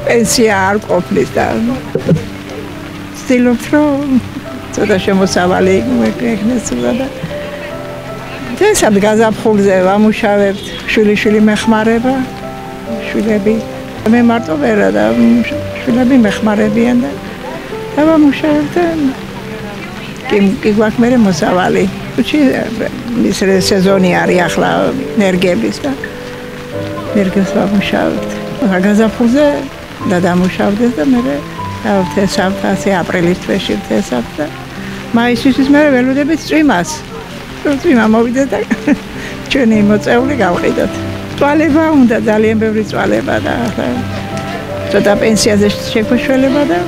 პენსია არ ყოფნის და ვცდილობთ რომ ცოტა შემოსავალი მეკნეს და დღესაც გაზაფხულზე ვამუშავებთ შვილი მეხმარება შვილები მე მარტო ვერა და შვილები მეხმარებიან და ვამუშავებთ კი გვაქვს მე მოსავალი ის სეზონი არის ახლა ნერგების და ნერგებს ვამუშავებთ გაზაფხულზე და დამუშავდეს და მე ვთესავთ ასე აპრილის თვეში ვთესავთ და მაისისთვის მე ველოდებით წვიმას წვიმა მოვიდა და ჩვენი მოწეული გავყიდოთ წვალება უნდა ძალიან ბევრი წვალება და ცოტა პენსიაზე შეგვეშველება და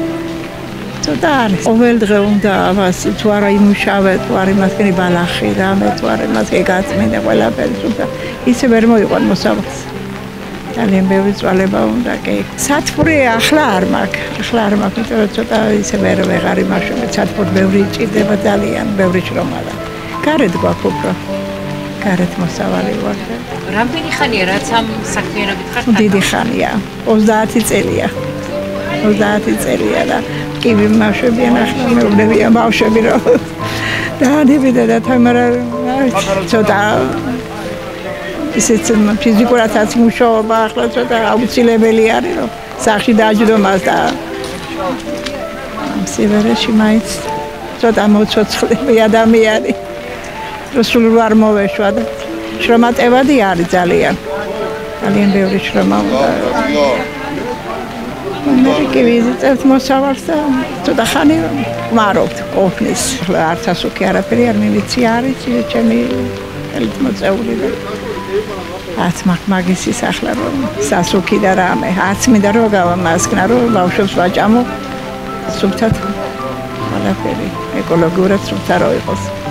ცოტა არის ყოველ დღე უნდა ამას თუ არა იმუშავე თუ არ იმასკენი ბალახი რამე თუ არა იმასკენი გაწმინდა ყველაფერი თუმცა ისე ვერ მოიყვან მოსავალს ძალიან ბევრი წვალება უნდა კი სათბური ახლა არ მაქვს იმიტომ რომ ცოტა ისე ვეღარ იმაშობ სათბური ბევრი ჭირდება ძალიან ბევრი შრომაა გარეთ გვაქვს უფრო გარეთ მოსავალი ვარ რამდენი ხანია რაც ამ საქმიანობით ხართ დიდი ხანია 30 წელია და კი ვიმაშვებიან ახლა მეუბნებიან ბავშვები რომ დაანებიდა და თამარა ცოტა ისეთ ფიზიკურადაც მუშაობა ახლა ცოტა აუცილებელი არის რომ სახში დაჯდომას და სივერეში მაინც ცოტა მოცოცხლები ადამიანი რუსულ არ მოვეშვა და შრომატევადი არის ძალიან ბევრი შრომა უნდა მე კი ვიზიტებთ მოსავალს და ცოტა ხანი ვმარობთ ყოფნის არც ასუკი არაფერი არ მივიცი არის ჩემი ხელით მოწეული და არც მაგისის ახლა რომ სასუქი და რამე არც მინდა რომ გავამასკნა რომ ბავშვებს ვაჭამო სუფთად ყველაფერი ეკოლოგიურად სუფთა რო იყოს